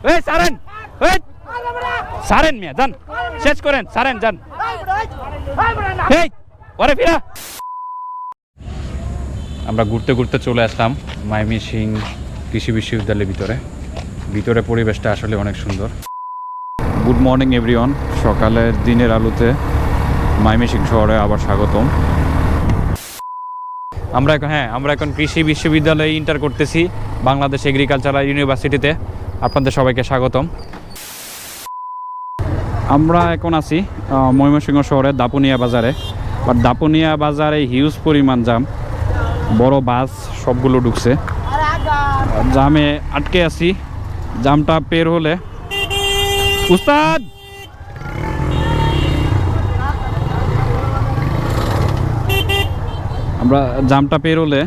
এই সারেন, এই সারেন মিয়া যান, শেষ করেন, সারেন যান। এই ওরে ফিরা। আমরা ঘুরতে ঘুরতে চলে আসলাম ময়মনসিং কৃষি বিশ্ববিদ্যালয়ের ভিতরে পরিবেশটা আসলে অনেক সুন্দর। গুড মর্নিং এভরিওয়ান, সকালের দিনের আলোতে ময়মনসিং শহরে আবার স্বাগতম। আমরা এখন কৃষি বিশ্ববিদ্যালয়ে ইন্টার করতেছি, বাংলাদেশ এগ্রিকালচারাল ইউনিভার্সিটিতে। আপনাদের সবাইকে স্বাগতম। আমরা এখন আছি ময়মনসিংহ শহরের দাপুনিয়া বাজারে। বাট দাপুনিয়া বাজারে হিউজ পরিমাণ জাম, বড় বাস সবগুলো ঢুকছে, জামে আটকে আছি। জামটা পের হলে উস্তাদ আমরা জামটা পের হলে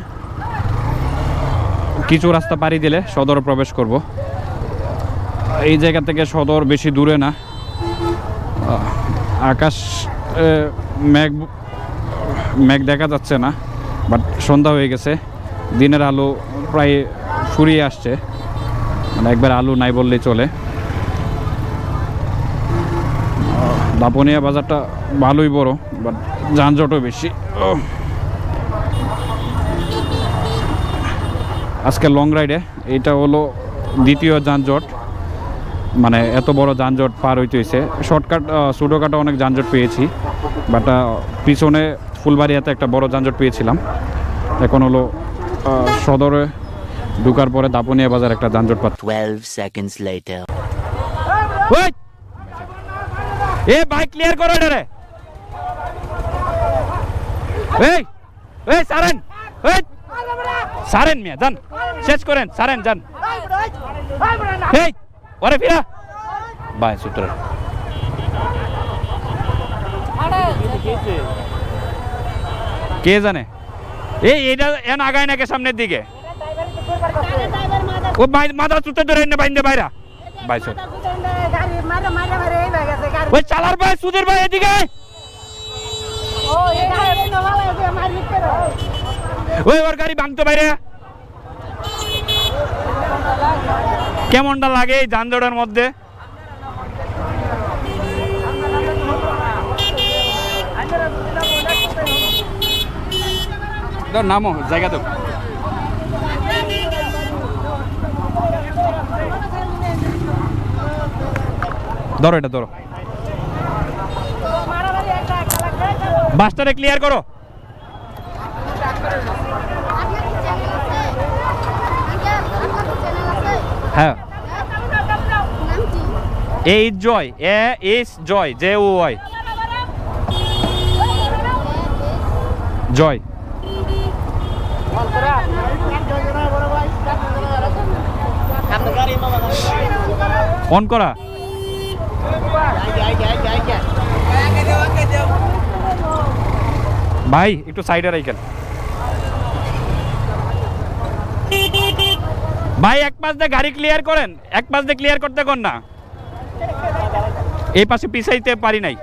কিছু রাস্তা পাড়ি দিলে সদর প্রবেশ করব। এই জায়গা থেকে সদর বেশি দূরে না। আকাশ মেঘ দেখা যাচ্ছে না, বাট সন্ধ্যা হয়ে গেছে, দিনের আলো প্রায় ফুরিয়ে আসছে, মানে একবার আলো নাই বললেই চলে। দাপুনিয়া বাজারটা ভালোই বড়, বাট যানজটও বেশি। আজকে লং রাইডে এটা হলো দ্বিতীয় যানজট, মানে এত বড় যানজট পার হইতে হয়েছে। শর্টকাট ছোটোখাটো অনেক যানজট পেয়েছি, বাট পিছনে ফুলবাড়িয়াতে একটা বড় যানজট পেয়েছিলাম। এখন হলো সদরে ঢুকার পরে দাপুনিয়া বাজার একটা যানজট পাচ্ছে। 12 seconds later. এ বাইক ক্লিয়ার করো এটা রে। এই সারেন, এই সারেন মিয়া যান, শেষ করেন, সারেন যান। এই ওরে ফিরা বাই সূত্র। কে জানে এইটা এন আগায় নাকি সামনের দিকে। ও মাথা চুতে ধরে বাইন্দে বাইরা বাই সূত্র। ওই চালার ভাই সুধীর ভাই এদিকে। ওই ওর গাড়ি ভাঙতো বাইরে। কেমনটা লাগে এই যানজটের মধ্যে? নামো জায়গা তো ধরো, এটা ধরো, বাসটারে ক্লিয়ার করো। হ্যাঁ H Joy, H Joy, JOY Joy. On করা ভাই, একটু সাইডে রাখেন ভাই। এক পাশ দিয়ে গাড়ি ক্লিয়ার করেন, এক পাশ দিয়ে ক্লিয়ার করতে কোন না, এই পাশে পিছাইতে পারি নাই।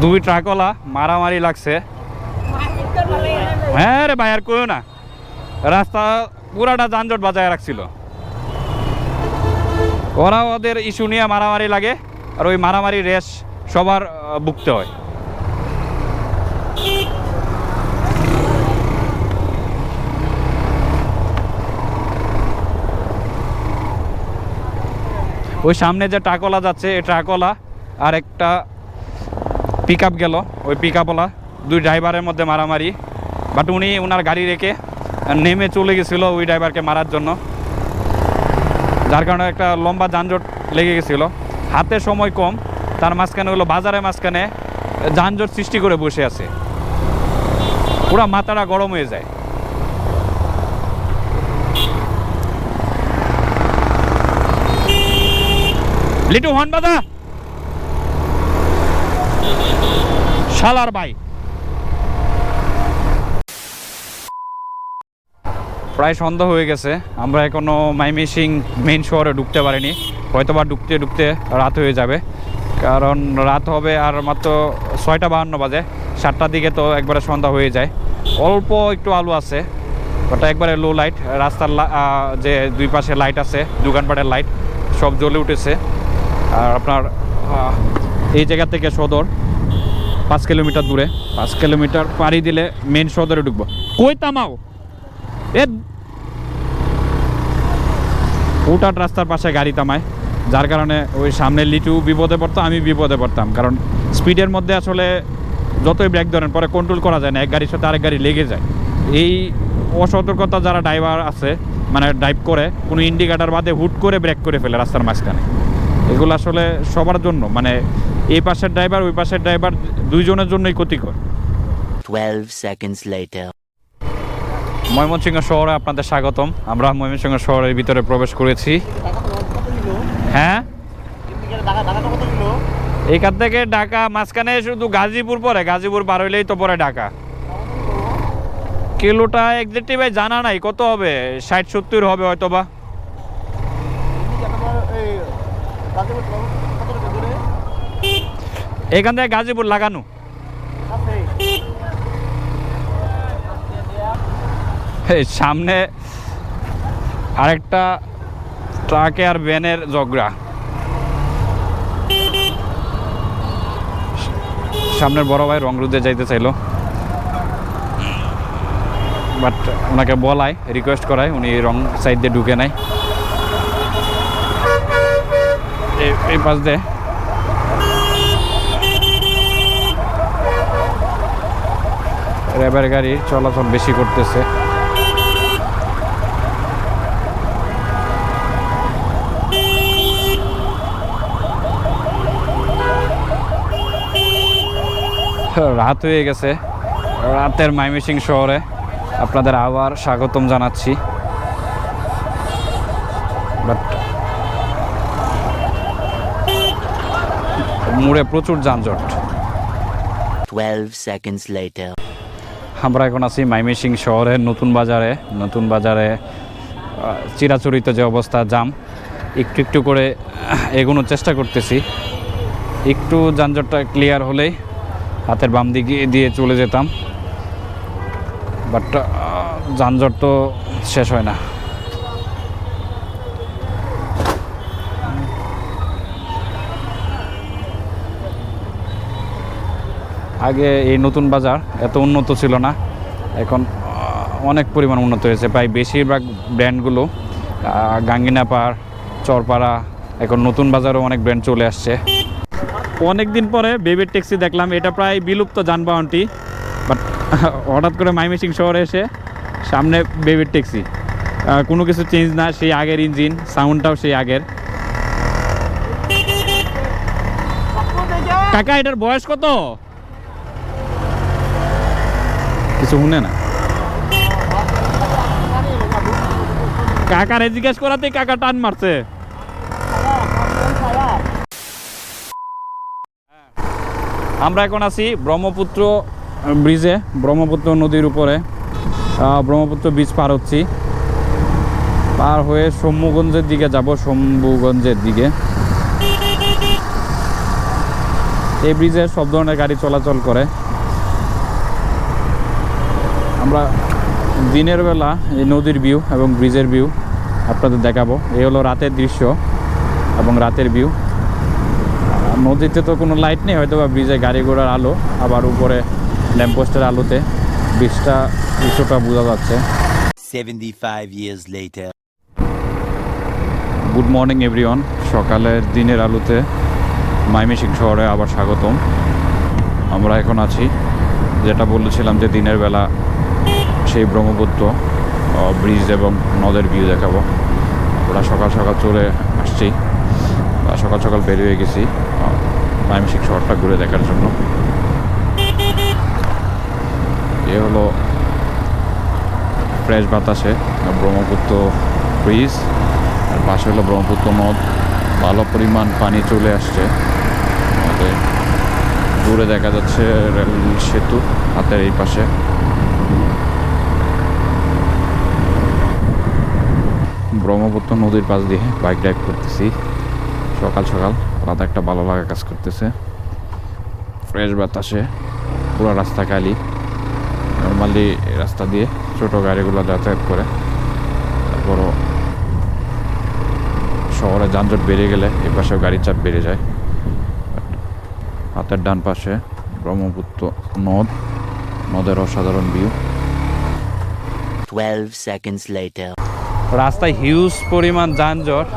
দুই ট্রাকওয়ালা মারামারি লাগছে। হ্যাঁ রে ভাই, আর কেউ না, রাস্তা পুরাটা যানজট বাজায় রাখছিল। ওরা ওদের ইস্যু নিয়ে মারামারি লাগে, আর ওই মারামারি রেস সবার ভুগতে হয়। ওই সামনে যে ট্রাকওয়ালা যাচ্ছে, এই ট্রাকওয়ালা আর একটা পিক আপ গেল, ওই পিক আপওয়ালা দুই ড্রাইভারের মধ্যে মারামারি। বাট উনি ওনার গাড়ি রেখে নেমে চলে গেছিলো ওই ড্রাইভারকে মারার জন্য, যার কারণে একটা লম্বা যানজট লেগে গেছিলো। হাতে সময় কম, তার মাঝখানে হলো বাজারের মাঝখানে যানজট সৃষ্টি করে বসে আছে, পুরো মাথাটা গরম হয়ে যায়। লিটু হর্ন বাজা। শালার ভাই। প্রায় সন্ধ্যা হয়ে গেছে, আমরা এখনো ময়মনসিং মেইন শহরে ঢুকতে পারিনি। হয়তোবা ঢুকতে ঢুকতে রাত হয়ে যাবে, কারণ রাত হবে আর মাত্র 6:52 বাজে। 7টার দিকে তো একবারে সন্ধ্যা হয়ে যায়। অল্প একটু আলো আছে, ওটা একবারে লো লাইট। রাস্তার যে দুই পাশে লাইট আছে, দোকানপাটের লাইট সব জ্বলে উঠেছে। আর আপনার এই জায়গা থেকে সদর 5 কিলোমিটার দূরে। 5 কিলোমিটার পাড়ি দিলে মেন সদরে ঢুকবো। কই তামাও এ উঠাট রাস্তার পাশে গাড়ি থামায়, যার কারণে ওই সামনে লিটু বিপদে পড়তো, আমি বিপদে পড়তাম। কারণ স্পিডের মধ্যে আসলে যতই ব্রেক ধরেন পরে কন্ট্রোল করা যায় না, এক গাড়ির সাথে আরেক গাড়ি লেগে যায়। এই অসতর্কতা যারা ড্রাইভার আছে, মানে ড্রাইভ করে কোনো ইন্ডিকেটার বাদে হুট করে ব্রেক করে ফেলে রাস্তার মাঝখানে, এগুলো আসলে সবার জন্য, মানে এই পাশের ড্রাইভার ওই পাশের ড্রাইভার দুইজনের জন্যই ক্ষতিকর। 12 seconds later. ময়মনসিংহ শহরে আপনাদের স্বাগতম। আমরা ময়মনসিংহ শহরের ভিতরে প্রবেশ করেছি। হ্যাঁ, এখান থেকে ঢাকা মাঝখানে শুধু গাজীপুর পরে, গাজীপুর পার হইলেই তো পরে ঢাকা। কিলোটা এক্সাক্টলি ভাই জানা নাই কত হবে, 60-70 হবে হয়তোবা। এখান থেকে গাজীপুর লাগানো। সামনে আরেকটা ট্রাকে আর ভ্যানের ঝগড়া। সামনের বড় ভাই রং রুদে যাইতে চাইলো, বাট ওনাকে বলায়, রিকোয়েস্ট করায়, উনি রং সাইড দিয়ে ঢুকে নাই। এই পাশ দিয়ে র্যাবের গাড়ি চলাচল বেশি করতেছে। রাত হয়ে গেছে, রাতের ময়মনসিং শহরে আপনাদের আবার স্বাগতম জানাচ্ছি। বাট মোড়ে প্রচুর যানজট। 12 seconds later. আমরা এখন আছি ময়মনসিং শহরের নতুন বাজারে। নতুন বাজারে চিরাচরিত যে অবস্থা, জাম, একটু একটু করে এগোনোর চেষ্টা করতেছি। একটু যানজটটা ক্লিয়ার হলেই হাতের বাম দিকে দিয়ে চলে যেতাম, বাট যানজট তো শেষ হয় না। আগে এই নতুন বাজার এত উন্নত ছিল না, এখন অনেক পরিমাণ উন্নত হয়েছে। প্রায় বেশিরভাগ ব্র্যান্ডগুলো গাঙ্গিনাপাড়, চরপাড়া, এখন নতুন বাজারও অনেক ব্র্যান্ড চলে আসছে। অনেক দিন পরে বেবির ট্যাক্সি দেখলাম, এটা প্রায় বিলুপ্ত যানবাহনটি, বাট হঠাৎ করে ময়মনসিং শহরে এসে সামনে বেবির ট্যাক্সি। কোনো কিছু চেঞ্জ না, সেই আগের ইঞ্জিন, সাউন্ডটাও সেই আগের। কাকা এটার বয়স কত? কিছু শুনে না। কাকারে জিজ্ঞেস করাতেই কাকা টান মারছে। আমরা এখন আছি ব্রহ্মপুত্র ব্রিজে, ব্রহ্মপুত্র নদীর উপরে। ব্রহ্মপুত্র ব্রিজ পার হচ্ছি, পার হয়ে শম্ভুগঞ্জের দিকে যাব, শম্ভুগঞ্জের দিকে। এই ব্রিজে সব ধরনের গাড়ি চলাচল করে। আমরা দিনের বেলা এই নদীর ভিউ এবং ব্রিজের ভিউ আপনাদের দেখাবো। এই হলো রাতের দৃশ্য এবং রাতের ভিউ। নদীতে তো কোনো লাইট নেই, হয়তো বা ব্রিজে গাড়ি ঘোড়ার আলো, আবার উপরে ল্যাম্পপোস্টের আলোতে ব্রিজটা কিছুটা বোঝা যাচ্ছে। 75 years later. Good morning everyone. সকালের দিনের আলোতে ময়মনসিং শহরে আবার স্বাগতম। আমরা এখন আছি, যেটা বলেছিলাম যে দিনের বেলা সেই ব্রহ্মপুত্র ব্রিজ এবং নদের ভিউ দেখাবো। ওরা সকাল সকাল চলে আসছি, সকাল সকাল বের হয়ে গেছি ময়মনসিং শহরটা ঘুরে দেখার জন্য। এ হলো ফ্রেশ বাতাসে ব্রহ্মপুত্র ব্রিজ, আর পাশে হলো ব্রহ্মপুত্র নদ। ভালো পরিমাণ পানি চলে আসছে আমাদের। দূর দূরে দেখা যাচ্ছে রেল সেতু হাতের এই পাশে। ব্রহ্মপুত্র নদীর পাশ দিয়ে বাইক ড্রাইভ করতেছি সকাল সকাল, আলাদা একটা ভালো লাগা কাজ করতেছে। ফ্রেশ বাতাসে পুরো রাস্তা খালি। নর্মালি রাস্তা দিয়ে ছোট গাড়িগুলো যাতায়াত করে, তারপরও শহরে যানজট বেড়ে গেলে এই পাশেও গাড়ির চাপ বেড়ে যায়। হাতের ডান পাশে ব্রহ্মপুত্র নদের অসাধারণ ভিউ। 12 seconds later. রাস্তায় হিউজ পরিমাণ যানজট,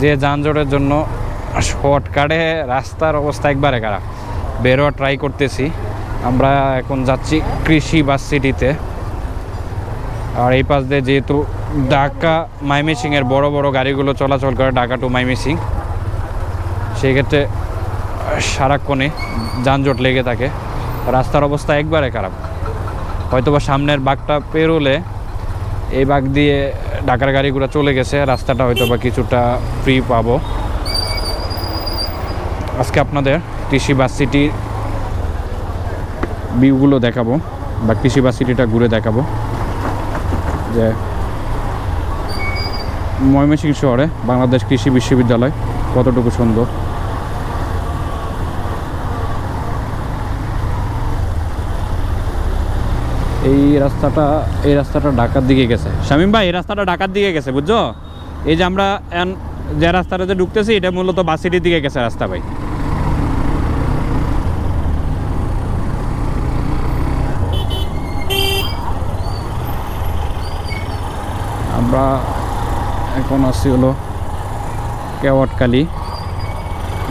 যে যানজটের জন্য শর্টকাটে রাস্তার অবস্থা একবারে খারাপ। বেরোয়া ট্রাই করতেছি। আমরা এখন যাচ্ছি কৃষি বাস সিটিতে। আর এই পাশ দিয়ে যেহেতু ঢাকা ময়মনসিংহের বড় বড় গাড়িগুলো চলাচল করে, ঢাকা টু ময়মনসিংহ, সেক্ষেত্রে সারাক্ষণে যানজট লেগে থাকে। রাস্তার অবস্থা একবারে খারাপ। হয়তোবা সামনের বাঁকটা পেরোলে এই বাঁক দিয়ে ঢাকার গাড়িগুলো চলে গেছে, রাস্তাটা হয়তোবা কিছুটা ফ্রি পাবো। আজকে আপনাদের কৃষি বাস সিটির ভিউগুলো দেখাবো, বা কৃষি বাস সিটিটা ঘুরে দেখাবো যে ময়মনসিংহ শহরে বাংলাদেশ কৃষি বিশ্ববিদ্যালয় কতটুকু সুন্দর। এই রাস্তাটা ঢাকার দিকে গেছে। শামীম ভাই, এই রাস্তাটা ঢাকার দিকে গেছে, বুঝছো? এই যে আমরা যে রাস্তাটাতে ঢুকতেছি এটা মূলত বাস সিটির দিকে গেছে রাস্তা ভাই। আমরা এখন আসছি হলো কেওয়াটকালী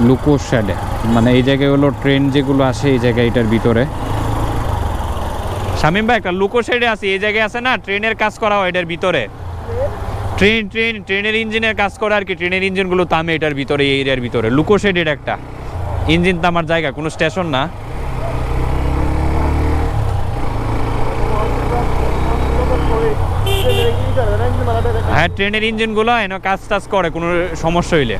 লুকো শেডে, মানে এই জায়গায় হলো ট্রেন যেগুলো আসে এই জায়গায়, এটার ভিতরে। শামীম ভাই, একটা লুকো শেডে আছি, এই জায়গায় আছে না ট্রেনের কাজ করা হয় এটার ভিতরে। ট্রেনের ইঞ্জিনের কাজ করে আর কি, ট্রেনের ইঞ্জিনগুলো তামে এটার ভিতরে, এই এরিয়ার ভিতরে। লুকো শেড এটা একটা, ইঞ্জিন তামার জায়গা, কোনো স্টেশন না। হ্যাঁ, ট্রেনের ইঞ্জিনগুলো এনে কাজ টাজ করে কোনো সমস্যা হইলে।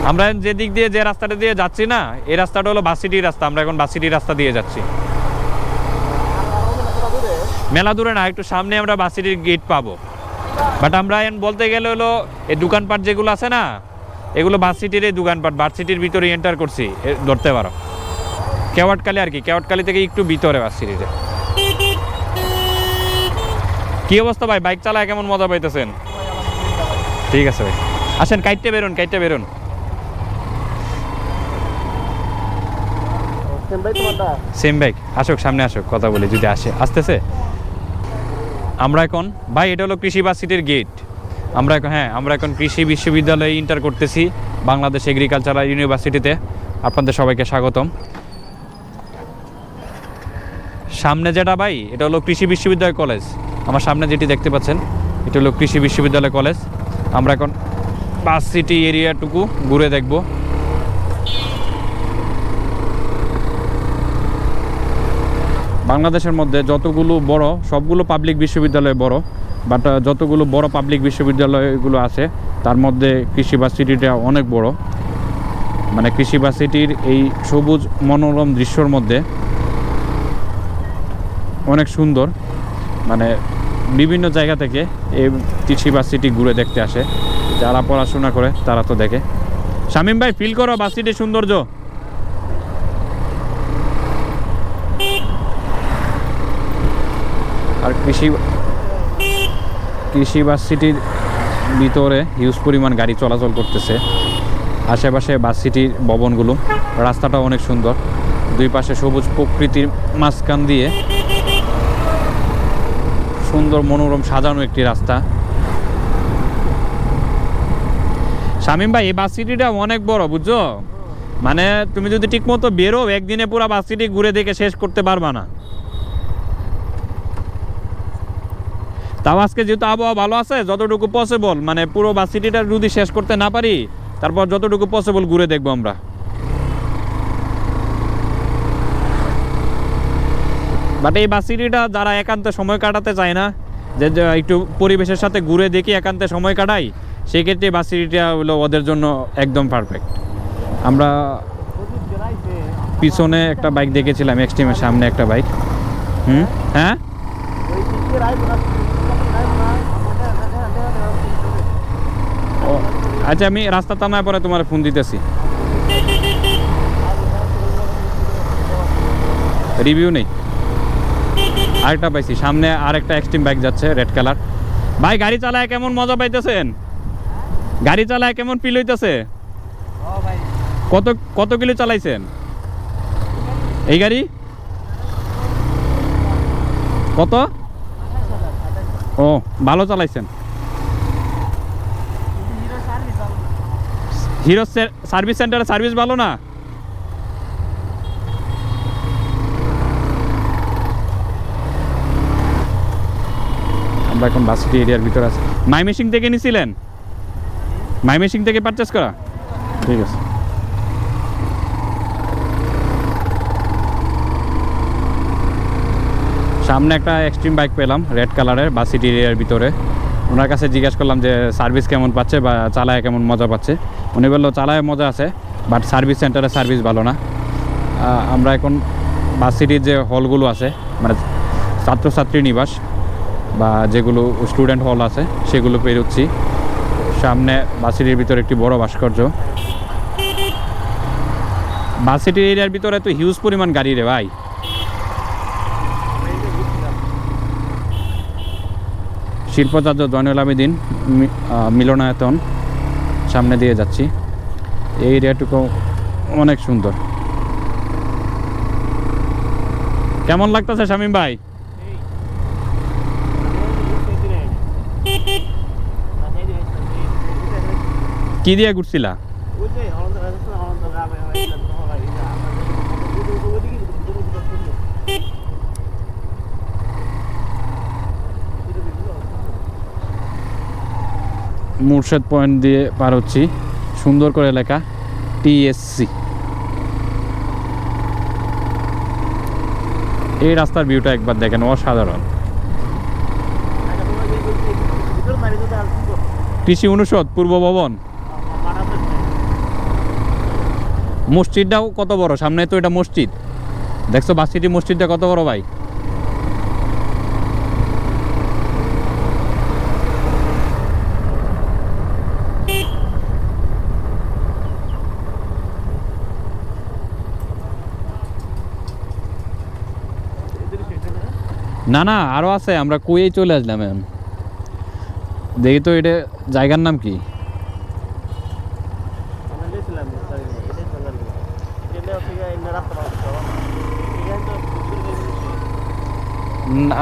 আমরা যে দিক দিয়ে যে রাস্তাটা দিয়ে যাচ্ছি না, এই রাস্তাটা হলো বাস সিটির রাস্তা। আমরা এখন বাস সিটির রাস্তা দিয়ে যাচ্ছি। মেলা দূরে না, একটু সামনে আমরা বাস সিটির গেট পাবো। বাট আমরা এখন বলতে গেলে হলো এই দোকানপাট যেগুলো আছে না, এগুলো বাস সিটির এই দোকানপাট, বাস সিটির ভিতরে এন্টার করছি, ধরতে পারো। কেওয়াটকালী আর কি, কেওয়াটকালী থেকে একটু ভিতরে বাস সিটিতে। কি অবস্থা ভাই, বাইক চালায় কেমন মজা পাইতেছেন? ঠিক আছে ভাই, আসেন কাইটে বেরোন। সেম বাইক, আসুক সামনে আসুক, কথা বলি যদি আসে। আসতেছে। আমরা এখন ভাই, এটা হলো কৃষি বাস সিটির গেট। আমরা এখন কৃষি বিশ্ববিদ্যালয়ে ইন্টার করতেছি, বাংলাদেশ এগ্রিকালচারাল ইউনিভার্সিটিতে। আপনাদের সবাইকে স্বাগতম। সামনে যেটা ভাই, এটা হলো কৃষি বিশ্ববিদ্যালয় কলেজ। আমার সামনে যেটি দেখতে পাচ্ছেন এটা হলো কৃষি বিশ্ববিদ্যালয় কলেজ। আমরা এখন বাস সিটি এরিয়াটুকু ঘুরে দেখব। বাংলাদেশের মধ্যে যতগুলো বড়, সবগুলো পাবলিক বিশ্ববিদ্যালয় বড়, বাট যতগুলো বড় পাবলিক বিশ্ববিদ্যালয়গুলো আছে তার মধ্যে কৃষি বাস সিটিটা অনেক বড়। মানে কৃষি বাস সিটির এই সবুজ মনোরম দৃশ্যর মধ্যে অনেক সুন্দর, মানে বিভিন্ন জায়গা থেকে এই কৃষি বাস সিটি ঘুরে দেখতে আসে। যারা পড়াশোনা করে তারা তো দেখে। শামীম ভাই, ফিল করো বাস সিটির সৌন্দর্য। আর কৃষি বাস সিটির ভিতরে হিউজ পরিমাণ গাড়ি চলাচল করতেছে। আশেপাশে বাস সিটির ভবনগুলো, রাস্তাটা অনেক সুন্দর। দুই পাশে সবুজ প্রকৃতির মাঝখান দিয়ে সুন্দর মনোরম সাজানো একটি রাস্তা। শামীম ভাই, এই বাস সিটিটা অনেক বড়, বুঝছো? মানে তুমি যদি ঠিক মতো বেরো, একদিনে পুরো বাস সিটি ঘুরে দেখে শেষ করতে পারবা না। তাও আজকে যেহেতু আবহাওয়া ভালো আছে, যতটুকু পসিবল মানে পুরো বাস সিটিটা যদি শেষ করতে না পারি, তারপর যতটুকু পসিবল ঘুরে দেখবো আমরা। বাট এই বাস সিটিটা যারা একান্তে সময় কাটাতে চায় না, যে একটু পরিবেশের সাথে ঘুরে দেখি একান্তে সময় কাটাই, সেই ক্ষেত্রে বাস সিটিটা হলো ওদের জন্য একদম পারফেক্ট। আমরা পিছনে একটা বাইক দেখেছিলাম, এক্সট্রিমের সামনে একটা বাইক। হ্যাঁ ও আচ্ছা, আমি রাস্তা থামায় পরে তোমার ফোন দিতেছি। রিভিউ নেই। আরেকটা পাইছি সামনে, আরেকটা এক্সট্রিম বাইক যাচ্ছে রেড কালার। ভাই গাড়ি চালায় কেমন মজা পাইতেছেন? গাড়ি চালায় কেমন ফিল হইতেছে? কত কত কিলো চালাইছেন এই গাড়ি? কত? ও ভালো চালাইছেন। হিরো সার্ভিস সেন্টারে সার্ভিস ভালো না? আমরা এখন বাস সিটি এরিয়ার ভিতরে আছি। মাইমেসিং থেকে নিছিলেন? মাইমেসিং থেকে পারচেস করা? ঠিক আছে। সামনে একটা এক্সট্রিম বাইক পেলাম রেড কালারের বাস সিটি এরিয়ার ভিতরে। ওনার কাছে জিজ্ঞাসা করলাম যে সার্ভিস কেমন পাচ্ছে বা চালায় কেমন মজা পাচ্ছে। উনি বললো চালায় মজা আছে, বাট সার্ভিস সেন্টারে সার্ভিস ভালো না। আমরা এখন বাস সিটির যে হলগুলো আছে, মানে ছাত্রছাত্রী নিবাস বা যেগুলো স্টুডেন্ট হল আছে, সেগুলো পেরোচ্ছি। সামনে বাস সিটির ভিতরে একটি বড় ভাস্কর্য। বাস সিটি এরিয়ার ভিতরে তো হিউজ পরিমাণ গাড়ি রে ভাই। শিল্পাচার্য জয়নুল আবেদিন মিলনায়তন সামনে দিয়ে যাচ্ছি। এই এরিয়াটুকু অনেক সুন্দর। কেমন লাগতেছে শামীম ভাই? কি দিয়ে ঘুরছিলা? মুর্শেদ পয়েন্ট দিয়ে পার হচ্ছি। সুন্দর করে লেখা TSC। এই রাস্তার ভিউটা একবার দেখেন, অসাধারণ। কৃষি অনুষদ পূর্ব ভবন। মসজিদটাও কত বড়, সামনে তো এটা মসজিদ। দেখছো বাস সিটি মসজিদটা কত বড় ভাই? না না, আরও আছে। আমরা কুয়েই চলে আসলাম এখন। দেখি তো এটা জায়গার নাম কি?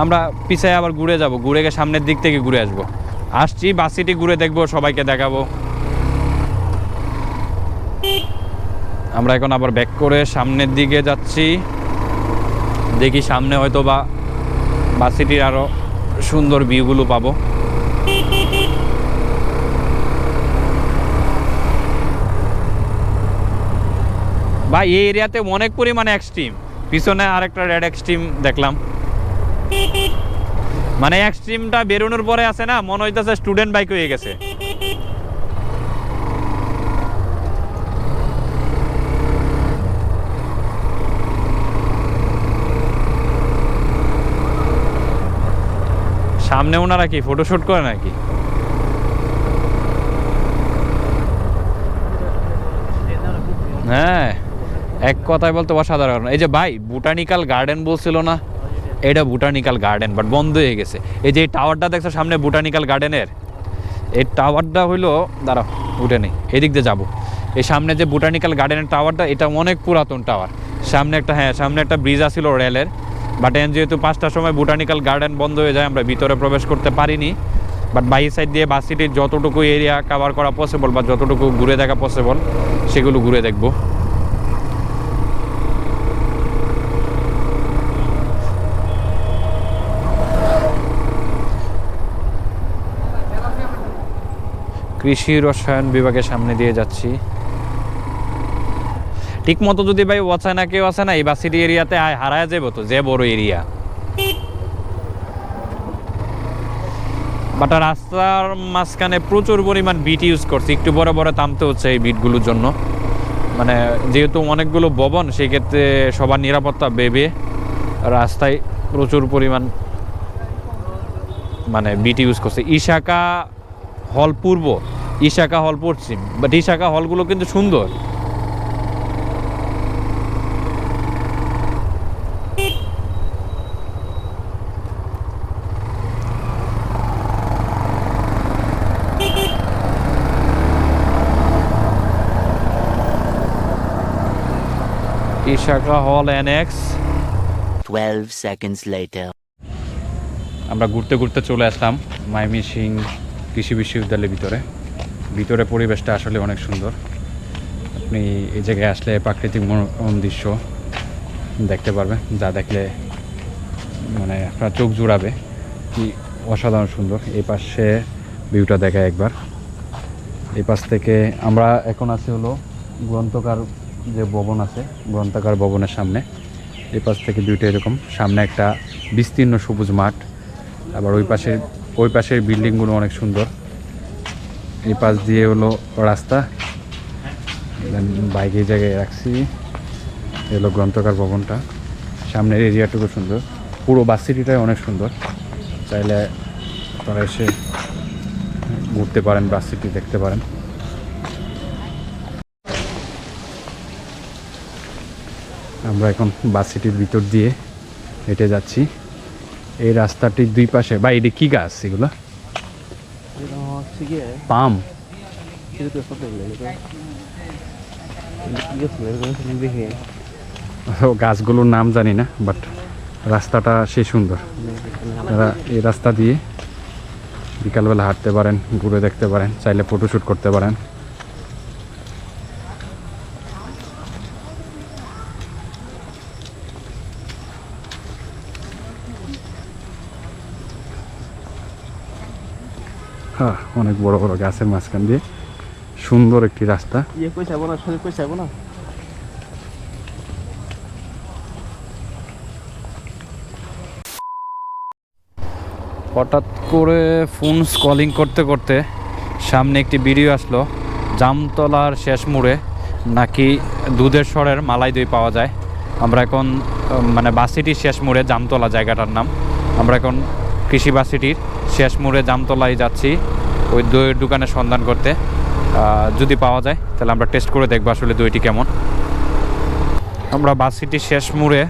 আমরা পিছায় আবার ঘুরে যাব, ঘুরে গিয়ে সামনের দিক থেকে ঘুরে আসবো। আসছি বাস সিটি ঘুরে দেখবো, সবাইকে দেখাবো। আমরা এখন আবার ব্যাক করে সামনের দিকে যাচ্ছি। দেখি সামনে হয়তো বা বাস সিটির আরও সুন্দর ভিউগুলো পাবো। ভাই এই এরিয়াতে অনেক পরিমাণে এক্সট্রিম। পিছনে আরেকটা রেড এক্সট্রিম দেখলাম। মানে এক্সট্রিমটা বেরোনোর পরে আছে না, মনে হইতেছে স্টুডেন্ট বাইক হয়ে গেছে। সামনে ওনারা কি ফটোশুট করে নাকি? হ্যাঁ, এক কথায় বলতে অসাধারণ। এই যে ভাই বোটানিক্যাল গার্ডেন বলছিল না, এটা বোটানিক্যাল গার্ডেন বাট বন্ধ হয়ে গেছে। এই যে এই টাওয়ারটা দেখছো সামনে বোটানিক্যাল গার্ডেনের, এই টাওয়ারটা হইলো, দাঁড়াও উঠে নেই, এদিক দিয়ে যাবো। এই সামনে যে বোটানিক্যাল গার্ডেনের টাওয়ারটা, এটা অনেক পুরাতন টাওয়ার। সামনে একটা, হ্যাঁ সামনে একটা ব্রিজ আসছিল রেলের, বাট এখন যেহেতু 5টার সময় বোটানিক্যাল গার্ডেন বন্ধ হয়ে যায়, আমরা ভিতরে প্রবেশ করতে পারিনি। বাট বাইরের সাইড দিয়ে বাস সিটির যতটুকু এরিয়া কভার করা পসিবল বা যতটুকু ঘুরে দেখা পসিবল, সেগুলো ঘুরে দেখবো। কৃষি রসায়ন বিভাগের সামনে দিয়ে যাচ্ছি। ঠিক মতো যদি ভাই অচেনা কেউ আছে না এই বাস সিটি এরিয়াতে, হারায় যাবো তো, যে বড় এরিয়া। বাট রাস্তার মাঝখানে প্রচুর পরিমাণ বিট ইউজ করছে, একটু বড় বড় থামতে হচ্ছে এই বিটগুলোর জন্য। মানে যেহেতু অনেকগুলো ভবন, সেই ক্ষেত্রে সবার নিরাপত্তা ভেবে রাস্তায় প্রচুর পরিমাণ মানে বিট ইউজ করছে। ইশাকা হল পূর্ব, ইশাকা হল পশ্চিম, বাট ইশাকা হলগুলো কিন্তু সুন্দর। ইশাকা হল NX। 12 seconds later. আমরা ঘুরতে ঘুরতে চলে আসলাম ময়মনসিং কৃষি বিশ্ববিদ্যালয়ের ভিতরে পরিবেশটা আসলে অনেক সুন্দর। আপনি এই জায়গায় আসলে প্রাকৃতিক দৃশ্য দেখতে পারবেন, যা দেখলে মানে আপনার চোখ জুড়াবে, কি অসাধারণ সুন্দর। এই পাশে ভিউটা দেখায় একবার। এই পাশ থেকে আমরা এখন আছি হলো গ্রন্থকার যে ভবন আছে, গ্রন্থাগার ভবনের সামনে। এই পাশ থেকে ভিউটা এরকম, সামনে একটা বিস্তীর্ণ সবুজ মাঠ, আবার ওই পাশের বিল্ডিংগুলো অনেক সুন্দর। এই পাশ দিয়ে হলো রাস্তা, বাইক এই জায়গায় রাখছি। এলো গ্রন্থাগার ভবনটা, সামনের এরিয়াটুকু সুন্দর, পুরো বাস সিটিটাই অনেক সুন্দর। চাইলে আপনারা এসে ঘুরতে পারেন, বাস সিটি দেখতে পারেন। আমরা এখন বাস সিটির ভিতর দিয়ে হেঁটে যাচ্ছি। এই রাস্তাটির দুই পাশে, বা এটা কি গাছ এগুলো? পাম। গাছগুলোর নাম জানি না, বাট রাস্তাটা সেই সুন্দর। আপনারা এই রাস্তা দিয়ে বিকালবেলা হাঁটতে পারেন, ঘুরে দেখতে পারেন, চাইলে ফটোশ্যুট করতে পারেন। হ্যাঁ, অনেক বড় বড় গাছের মাঝখান দিয়ে সুন্দর একটি রাস্তা। হঠাৎ করে ফোন স্ক্রলিং করতে করতে সামনে একটি ভিডিও আসলো, জামতলার শেষ মোড়ে নাকি দুধের স্বরের মালাই দই পাওয়া যায়। আমরা এখন মানে বাস সিটির শেষ মোড়ে জামতলা জায়গাটার নাম। আমরা এখন কৃষি বাস সিটির শেষ মোড়ে জামতলায় যাচ্ছি ওই দইয়ের দোকানের সন্ধান করতে। যদি পাওয়া যায় তাহলে আমরা টেস্ট করে দেখবো আসলে দইটি কেমন। আমরা বাস সিটির শেষ মোড়ে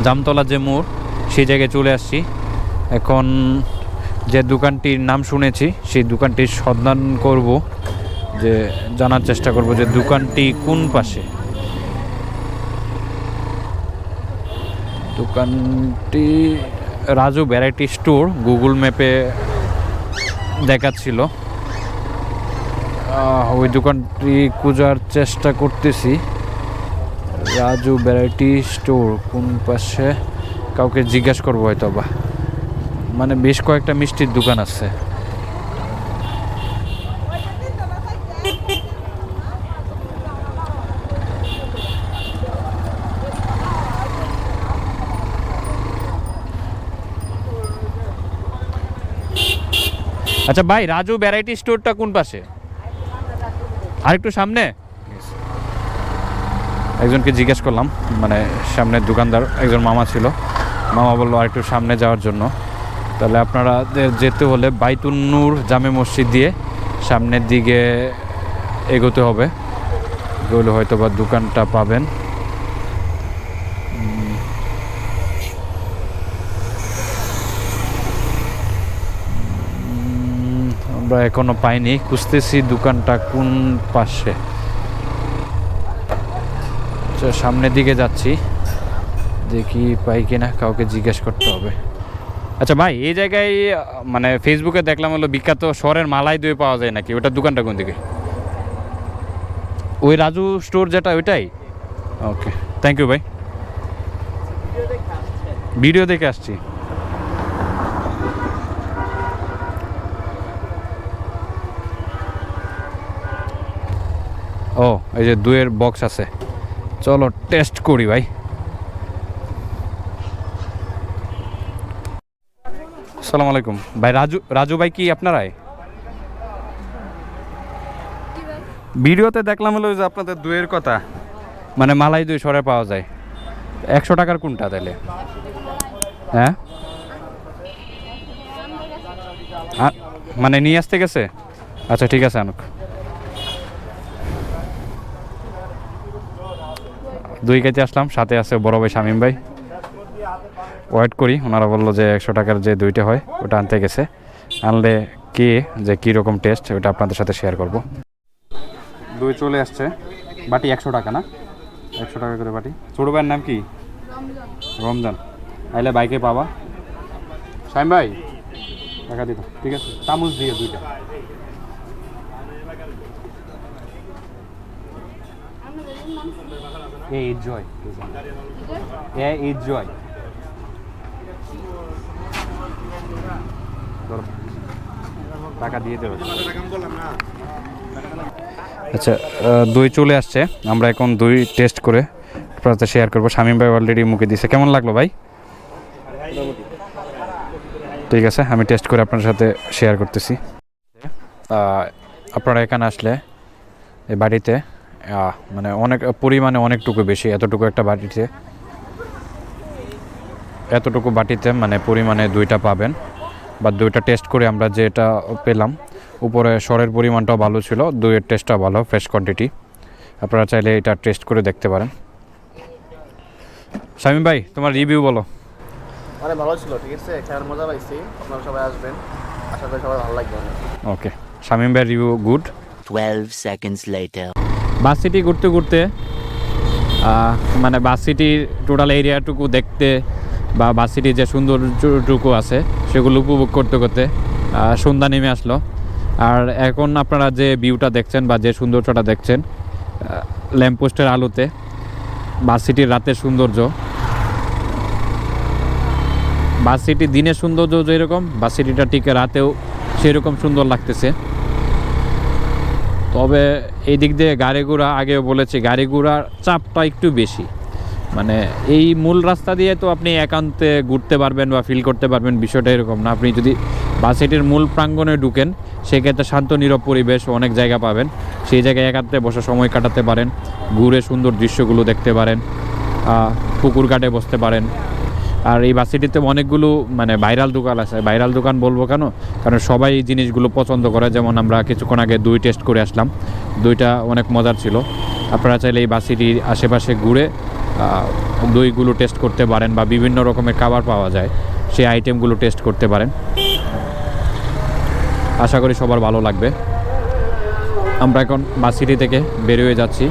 জামতলা যে মোড়, সেই জায়গায় চলে আসছি। এখন যে দোকানটির নাম শুনেছি সেই দোকানটির সন্ধান করব, যে জানার চেষ্টা করব যে দোকানটি কোন পাশে। দোকানটি রাজু ভ্যারাইটি স্টোর গুগল ম্যাপে দেখাচ্ছিল। ওই দোকানটি খোঁজার চেষ্টা করতেছি। রাজু ভ্যারাইটি স্টোর কোন পাশে, কাউকে জিজ্ঞাসা করবো হয়তো বা। মানে বেশ কয়েকটা মিষ্টির দোকান আছে। আচ্ছা ভাই, রাজু ভ্যারাইটি স্টোরটা কোন পাশে? আরেকটু সামনে। একজনকে জিজ্ঞেস করলাম, মানে সামনের দোকানদার একজন মামা ছিল, মামা বললো আরেকটু সামনে যাওয়ার জন্য। তাহলে আপনারা যেতে হলে বাইতুন নূর জামে মসজিদ দিয়ে সামনের দিকে এগোতে হবে, এগোলে হয়তো বা দোকানটা পাবেন। আমরা এখনো পাইনি, খুঁজতেছি দোকানটা কোন পাশে। সামনের দিকে যাচ্ছি, দেখি পাই কিনা, কাউকে জিজ্ঞেস করতে হবে। আচ্ছা ভাই, এই জায়গায় মানে ফেসবুকে দেখলাম হলো বিখ্যাত শহরের মালাই দই পাওয়া যায় নাকি, ওটার দোকানটা কোন দিকে? ওই রাজু স্টোর যেটা, ওইটাই? ওকে, থ্যাংক ইউ ভাই। ভিডিও দেখে আসছি। ও, এই যে দইয়ের বক্স আছে, চলো টেস্ট করি ভাই। আসসালামু আলাইকুম ভাই। রাজু ভাই কি আপনারাই? ভিডিওতে দেখলাম হলো যে আপনাদের দইয়ের কথা, মানে মালাই দই সরে পাওয়া যায়। 100 টাকার কোনটা তাইলে? হ্যাঁ, মানে নিয়ে আসতে গেছে? আচ্ছা ঠিক আছে আনুক। দই খাইতে আসলাম, সাথে আছে বড় ভাই শামীম ভাই। ওয়েট করি, ওনারা বললো যে 100 টাকার যে দইটা হয় ওটা আনতে গেছে। আনলে কি যে কীরকম টেস্ট ওটা আপনাদের সাথে শেয়ার করব। দই চলে আসছে, বাটি 100 টাকা না? 100 টাকা করে বাটি। ছোটো ভাইয়ের নাম কি? রমজান। আইলে বাইকে পাবা। শামীম ভাই টাকা দিত, ঠিক আছে, চামচ দিয়ে দুইটা। জয় জয় টাকা দিয়ে দেবে। আচ্ছা, দই চলে আসছে, আমরা এখন দই টেস্ট করে আপনার সাথে শেয়ার করবো। শামীম ভাই অলরেডি মুখে দিয়েছে, কেমন লাগলো ভাই? ঠিক আছে, আমি টেস্ট করে আপনার সাথে শেয়ার করতেছি। আপনারা এখানে আসলে এই বাড়িতে মানে অনেক পরিমাণে অনেকটুকু বেশি, এতটুকু একটা বাটিতে, এতটুকু বাটিতে মানে পরিমাণে দইটা পাবেন। বা দইটা টেস্ট করে আমরা যেটা পেলাম, উপরে সরের পরিমাণটাও ভালো ছিল, দইয়ের টেস্টটাও ভালো, ফ্রেশ কোয়ান্টিটি। আপনারা চাইলে এটা টেস্ট করে দেখতে পারেন। শামীম ভাই তোমার রিভিউ বলো। অনেক ভালো ছিল, ঠিক আছে, খেলার মজা পাইছি। আপনারা সবাই আসবেন, আশা করি সবাই ভালো লাগবে। ওকে, শামীম ভাই রিভিউ গুড। 12 seconds later. বাস সিটি ঘুরতে ঘুরতে মানে বাস সিটির টোটাল এরিয়াটুকু দেখতে বা বাস সিটির যে সৌন্দর্যটুকু আছে সেগুলো উপভোগ করতে করতে সন্ধ্যা নেমে আসলো। আর এখন আপনারা যে ভিউটা দেখছেন বা যে সৌন্দর্যটা দেখছেন ল্যাম্পপোস্টের আলোতে, বাস সিটির রাতের সৌন্দর্য, বাস সিটি দিনের সৌন্দর্য যেরকম, বাস সিটিটা ঠিক রাতেও সেরকম সুন্দর লাগতেছে। তবে এই দিক দিয়ে গাড়ি ঘোড়া, আগেও বলেছি, গাড়ি ঘোড়ার চাপটা একটু বেশি। মানে এই মূল রাস্তা দিয়ে তো আপনি একান্তে ঘুরতে পারবেন বা ফিল করতে পারবেন, বিষয়টা এরকম না। আপনি যদি বাস সিটির মূল প্রাঙ্গণে ঢুকেন সেক্ষেত্রে শান্ত নীরব পরিবেশ, অনেক জায়গা পাবেন, সেই জায়গায় একান্তে বসে সময় কাটাতে পারেন, ঘুরে সুন্দর দৃশ্যগুলো দেখতে পারেন, পুকুর ঘাটে বসতে পারেন। আর এই বাস সিটিতে অনেকগুলো মানে ভাইরাল দোকান আছে। ভাইরাল দোকান বলবো কেন, কারণ সবাই এই জিনিসগুলো পছন্দ করে। যেমন আমরা কিছুক্ষণ আগে দই টেস্ট করে আসলাম, দইটা অনেক মজার ছিল। আপনারা চাইলে এই বাস সিটির আশেপাশে ঘুরে দইগুলো টেস্ট করতে পারেন, বা বিভিন্ন রকমের খাবার পাওয়া যায় সেই আইটেমগুলো টেস্ট করতে পারেন। আশা করি সবার ভালো লাগবে। আমরা এখন বাস সিটি থেকে বের হয়ে যাচ্ছি।